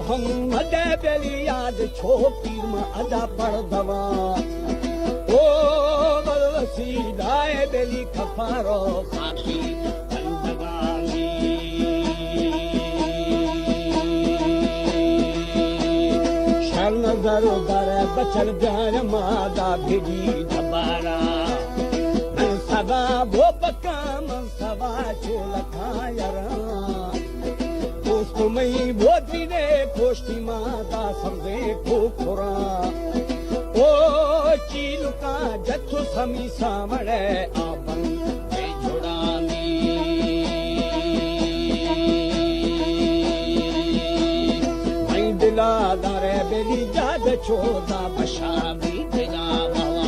मोहम्मद बेली याद छो पीर में अदा पढ़ दवा ओ बलसी दाए बेली खफारो खाकी बंदगाली शर नजर दर बचल जान मादा भेजी दबारा मन सदा वो पका मन सदा चोल खायरा तुम्हें बोधी ने कोष्टी माता समझे खोखोरा ओ चीलुका जत्थु समी सामने आबन जोड़ानी मैं दिला दारे बेली जाद छोदा बशामी दिला बावा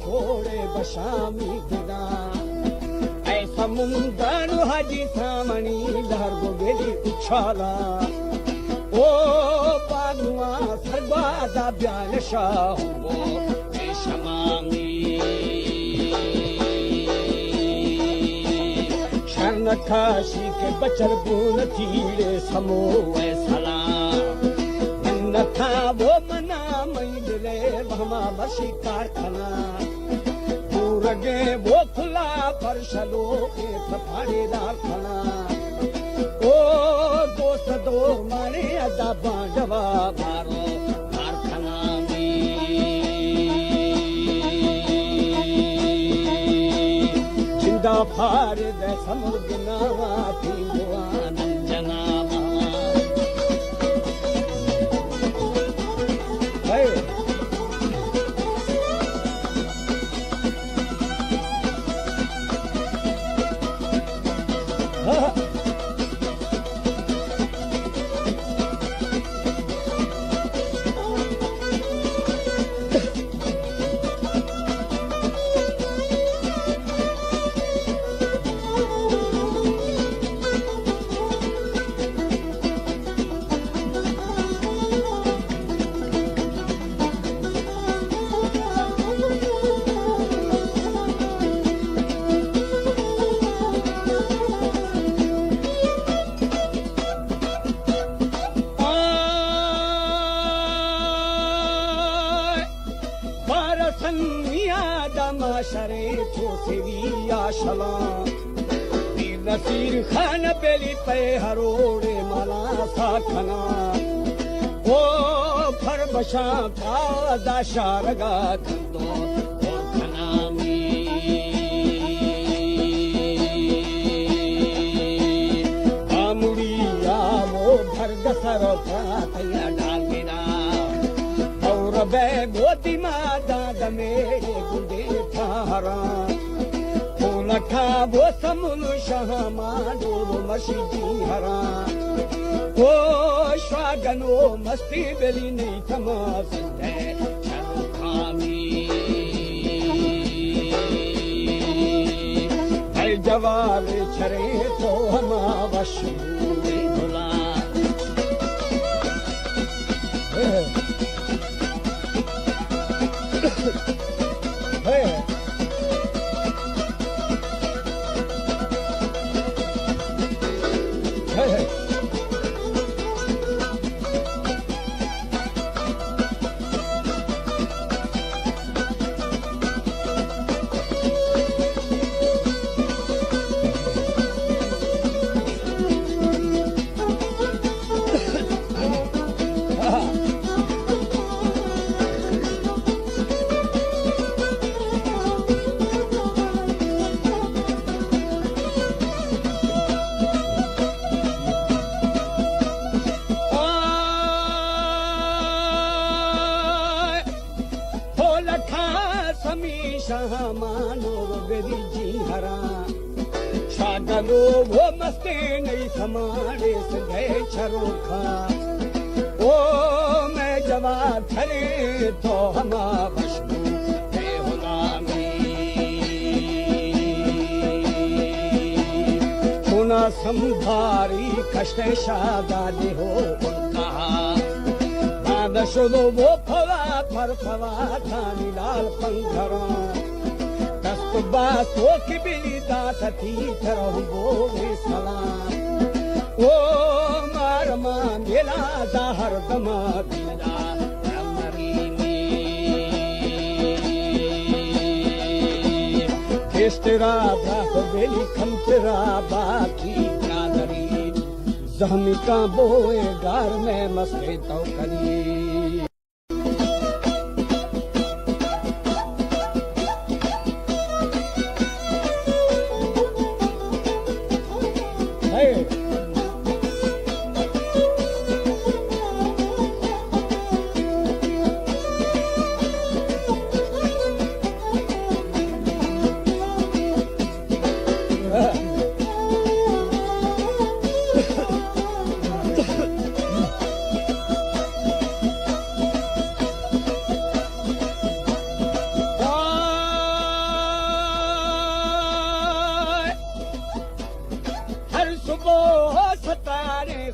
छोड़े बशामी दिना ऐसा मुंगन हाजी सामनी लहर गो बेली उछाला ओ बागुआ सरबादा ब्याल शाह वो बेशमामी शरण खाशी के बचर गुन तीड़े समो सला न था वो मना मई दिले भमा बसी कारखाना गे वो खुला फरशलो सफाड़ेदार खाना ओ दोस्त दो मारे अदा बांडवा मारो कारखाना में जिंदा फार दे समुद्र नावा थी आनंजना शरे छोसेवी आशला वीर नसीर खान बेली पे हरोड़े माला साखना ओ फर बशा का दाशारगा खंदो और खनामी आमुड़िया वो भर गसर तैया डाल गिरा और बे गोदी मादा दमेरे गुंडे फूल खा वो समुन शाह माडो मशीजी हरा ओ स्वागनो मस्ती बेली नहीं थमा सकते खामी हर जवाब छरे तो हमा वशू भुला बेली शाह मानो बेली जी हरा शागलो वो मस्ते नहीं समारे से गए छरोखा ओ मैं जवाब धरे तो हमा बशमू गुलामी सुना संभारी कष्ट शादादी हो उनका शुरू वो फवा पर फवा थानी लाल पंखरा दस्तबा तो की बिली दात थी तरह वो सलाम ओ मारमा मेला दाहर दमा दिला रमरी में किस तेरा बात बेली खम तेरा बाकी नादरी जहमी का बोए गार में मस्ते तो करी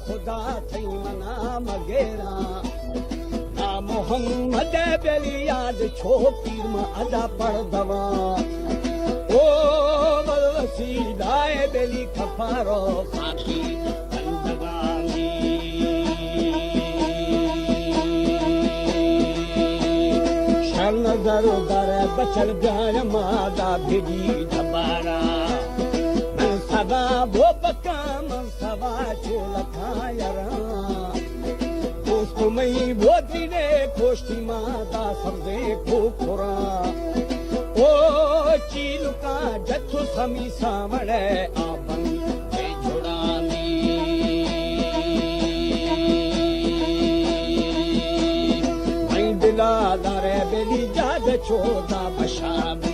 खुदा थी मना मगेरा ना मोहम्मद बेली याद छो पीर में अदा पढ़ दवा ओ वसीदाए बेली खफारो खाकी बंदगानी शर्म दर दर बचल गाय मादा भेजी दबारा सदा वो बका सवा चोला खायरा दोस्तों मई वो दिने कोष्टी माता सबसे खोखोरा ओ चील का जत्थो समी सामड़े आपन के जोड़ानी मई दिला दारे बेली जाद चोदा बशाबी